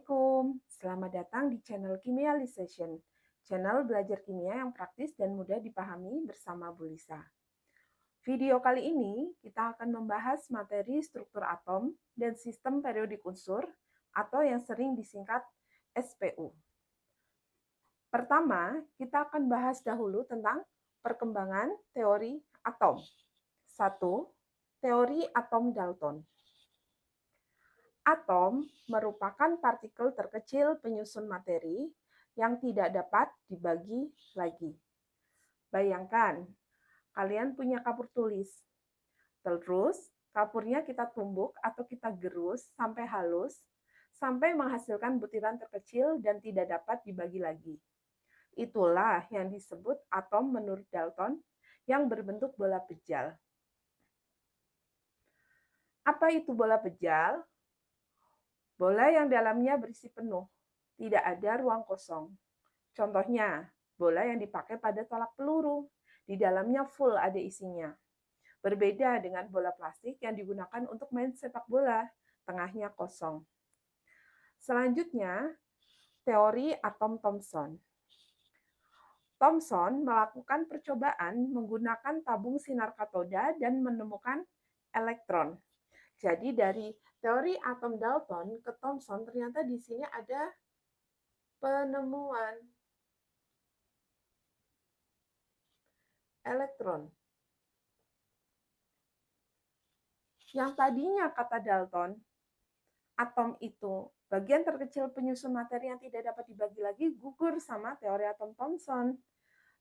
Assalamualaikum, selamat datang di channel Kimia Session, channel belajar kimia yang praktis dan mudah dipahami bersama Bu Lisa. Video kali ini kita akan membahas materi struktur atom dan sistem periodik unsur atau yang sering disingkat SPU. Pertama, kita akan bahas dahulu tentang perkembangan teori atom. 1. Teori atom Dalton. Atom merupakan partikel terkecil penyusun materi yang tidak dapat dibagi lagi. Bayangkan, kalian punya kapur tulis. Terus, kapurnya kita tumbuk atau kita gerus sampai halus, sampai menghasilkan butiran terkecil dan tidak dapat dibagi lagi. Itulah yang disebut atom menurut Dalton yang berbentuk bola pejal. Apa itu bola pejal? Bola yang dalamnya berisi penuh, tidak ada ruang kosong. Contohnya, bola yang dipakai pada tolak peluru, di dalamnya full ada isinya. Berbeda dengan bola plastik yang digunakan untuk main sepak bola, tengahnya kosong. Selanjutnya, teori atom Thomson. Thomson melakukan percobaan menggunakan tabung sinar katoda dan menemukan elektron. Jadi dari teori atom Dalton ke Thomson ternyata di sini ada penemuan elektron. Yang tadinya kata Dalton, atom itu bagian terkecil penyusun materi yang tidak dapat dibagi lagi, gugur sama teori atom Thomson.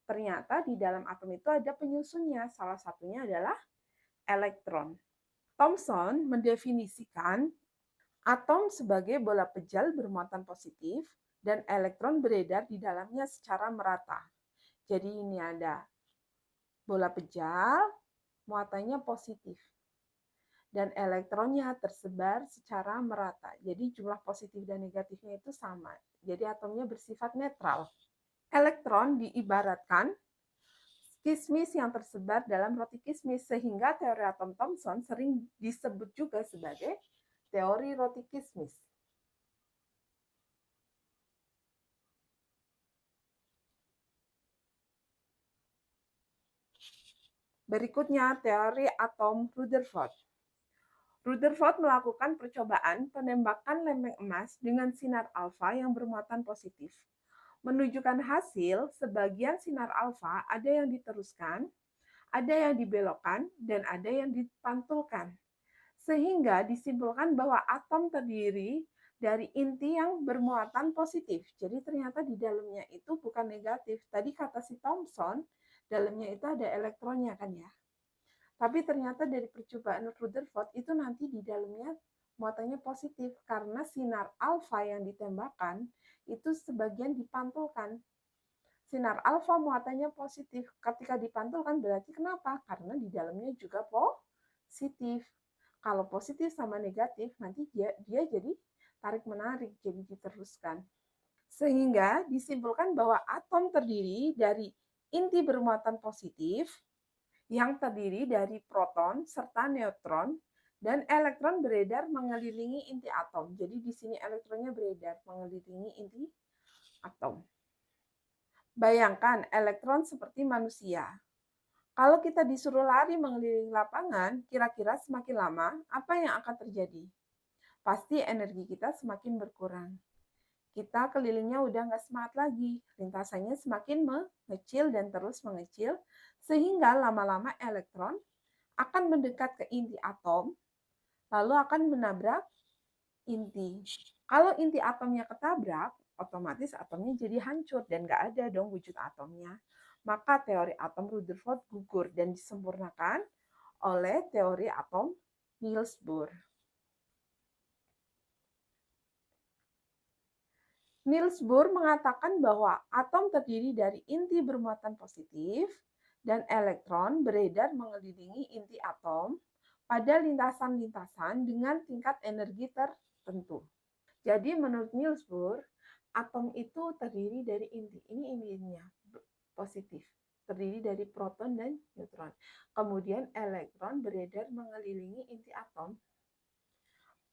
Ternyata di dalam atom itu ada penyusunnya, salah satunya adalah elektron. Thomson mendefinisikan atom sebagai bola pejal bermuatan positif dan elektron beredar di dalamnya secara merata. Jadi ini ada bola pejal, muatannya positif. Dan elektronnya tersebar secara merata. Jadi jumlah positif dan negatifnya itu sama. Jadi atomnya bersifat netral. Elektron diibaratkan kismis yang tersebar dalam roti kismis, sehingga teori atom Thomson sering disebut juga sebagai teori roti kismis. Berikutnya, teori atom Rutherford. Rutherford melakukan percobaan penembakan lempeng emas dengan sinar alfa yang bermuatan positif. Menunjukkan hasil, sebagian sinar alfa ada yang diteruskan, ada yang dibelokkan, dan ada yang dipantulkan. Sehingga disimpulkan bahwa atom terdiri dari inti yang bermuatan positif. Jadi ternyata di dalamnya itu bukan negatif. Tadi kata si Thomson, dalamnya itu ada elektronnya kan ya. Tapi ternyata dari percobaan Rutherford itu nanti di dalamnya muatannya positif karena sinar alfa yang ditembakkan itu sebagian dipantulkan. Sinar alfa muatannya positif. Ketika dipantulkan berarti kenapa? Karena di dalamnya juga positif. Kalau positif sama negatif, nanti dia jadi tarik-menarik, jadi diteruskan. Sehingga disimpulkan bahwa atom terdiri dari inti bermuatan positif, yang terdiri dari proton serta neutron, dan elektron beredar mengelilingi inti atom. Jadi di sini elektronnya beredar mengelilingi inti atom. Bayangkan elektron seperti manusia. Kalau kita disuruh lari mengelilingi lapangan, kira-kira semakin lama, apa yang akan terjadi? Pasti energi kita semakin berkurang. Kita kelilingnya udah nggak semangat lagi, lintasannya semakin mengecil dan terus mengecil, sehingga lama-lama elektron akan mendekat ke inti atom, lalu akan menabrak inti. Kalau inti atomnya ketabrak, otomatis atomnya jadi hancur dan nggak ada dong wujud atomnya. Maka teori atom Rutherford gugur dan disempurnakan oleh teori atom Niels Bohr. Niels Bohr mengatakan bahwa atom terdiri dari inti bermuatan positif dan elektron beredar mengelilingi inti atom pada lintasan-lintasan dengan tingkat energi tertentu. Jadi menurut Niels Bohr, atom itu terdiri dari inti. Ini intinya positif, terdiri dari proton dan neutron. Kemudian elektron beredar mengelilingi inti atom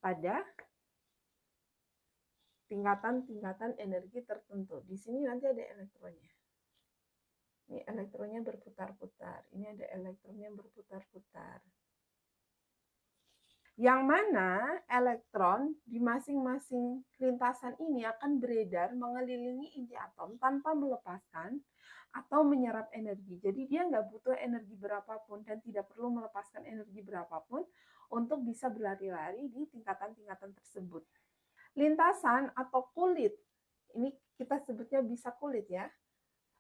pada tingkatan-tingkatan energi tertentu. Di sini nanti ada elektronnya. Ini elektronnya berputar-putar. Ini ada elektronnya berputar-putar. Yang mana elektron di masing-masing lintasan ini akan beredar mengelilingi inti atom tanpa melepaskan atau menyerap energi. Jadi dia nggak butuh energi berapapun dan tidak perlu melepaskan energi berapapun untuk bisa berlari-lari di tingkatan-tingkatan tersebut. Lintasan atau kulit, ini kita sebutnya bisa kulit ya.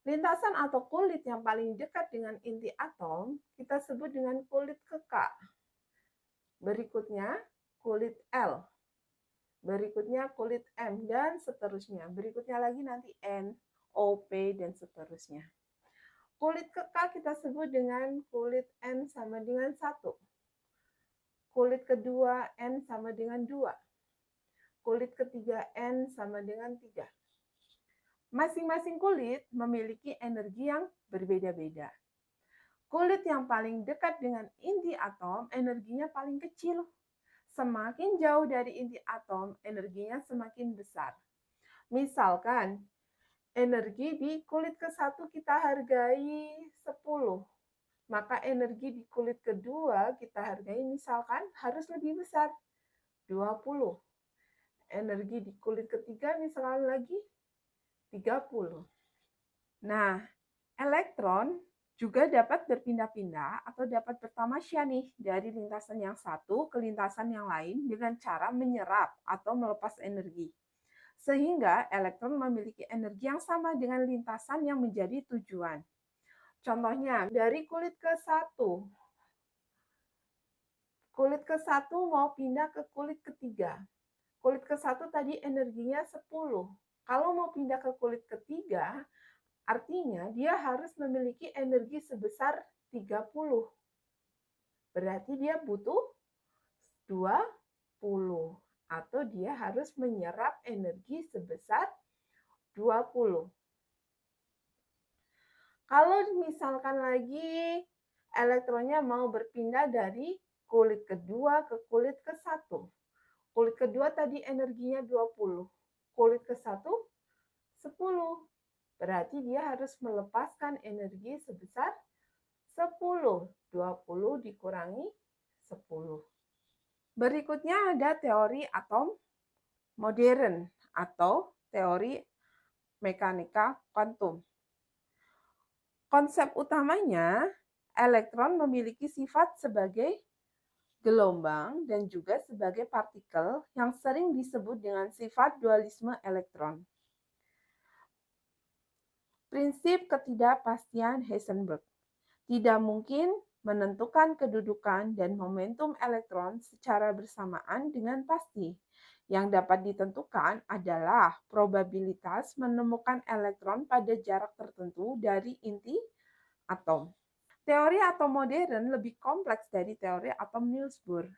Lintasan atau kulit yang paling dekat dengan inti atom kita sebut dengan kulit kekak. Berikutnya kulit L, berikutnya kulit M, dan seterusnya. Berikutnya lagi nanti N, O, P, dan seterusnya. Kulit kekak kita sebut dengan kulit N sama dengan 1. Kulit kedua N sama dengan 2. Kulit ketiga N sama dengan 3. Masing-masing kulit memiliki energi yang berbeda-beda. Kulit yang paling dekat dengan inti atom, energinya paling kecil. Semakin jauh dari inti atom, energinya semakin besar. Misalkan, energi di kulit ke-1 kita hargai 10. Maka energi di kulit kedua kita hargai misalkan harus lebih besar, 20. Energi di kulit ketiga misalkan lagi 30. Nah, elektron juga dapat berpindah-pindah atau dapat bertamasya nih dari lintasan yang satu ke lintasan yang lain dengan cara menyerap atau melepas energi. Sehingga elektron memiliki energi yang sama dengan lintasan yang menjadi tujuan. Contohnya, dari kulit ke-1. Kulit ke-1 mau pindah ke kulit ketiga. Kulit ke-1 tadi energinya 10. Kalau mau pindah ke kulit ketiga, artinya dia harus memiliki energi sebesar 30. Berarti dia butuh 20. Atau dia harus menyerap energi sebesar 20. Kalau misalkan lagi elektronnya mau berpindah dari kulit kedua ke kulit ke-1. Kulit kedua tadi energinya 20. Kulit ke-1 10. Berarti dia harus melepaskan energi sebesar 10. 20 dikurangi 10. Berikutnya ada teori atom modern atau teori mekanika kuantum. Konsep utamanya, elektron memiliki sifat sebagai gelombang dan juga sebagai partikel yang sering disebut dengan sifat dualisme elektron. Prinsip ketidakpastian Heisenberg. Tidak mungkin menentukan kedudukan dan momentum elektron secara bersamaan dengan pasti. Yang dapat ditentukan adalah probabilitas menemukan elektron pada jarak tertentu dari inti atom. Teori atom modern lebih kompleks dari teori atom Niels Bohr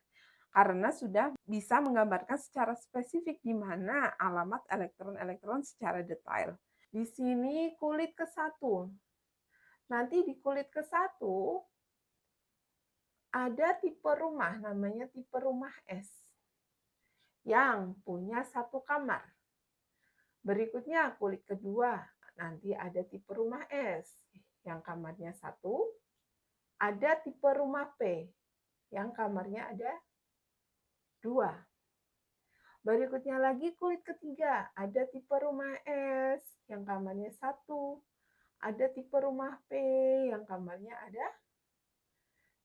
karena sudah bisa menggambarkan secara spesifik di mana alamat elektron-elektron secara detail. Di sini kulit ke-1. Nanti di kulit ke-1 ada tipe rumah, namanya tipe rumah S, yang punya 1 kamar. Berikutnya kulit kedua, nanti ada tipe rumah S, yang kamarnya 1. Ada tipe rumah P, yang kamarnya ada 2. Berikutnya lagi kulit ketiga, ada tipe rumah S yang kamarnya 1. Ada tipe rumah P yang kamarnya ada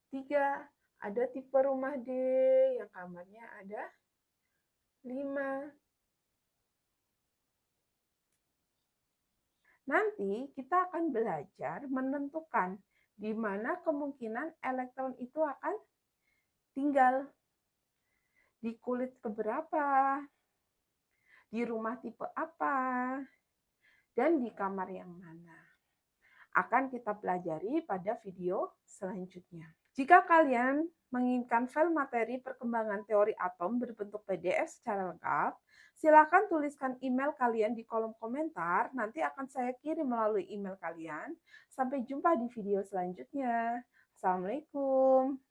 3. Ada tipe rumah D yang kamarnya ada 5. Nanti kita akan belajar menentukan di mana kemungkinan elektron itu akan tinggal. Di kulit keberapa, di rumah tipe apa, dan di kamar yang mana. Akan kita pelajari pada video selanjutnya. Jika kalian menginginkan file materi perkembangan teori atom berbentuk PDF secara lengkap, silakan tuliskan email kalian di kolom komentar, nanti akan saya kirim melalui email kalian. Sampai jumpa di video selanjutnya. Assalamualaikum.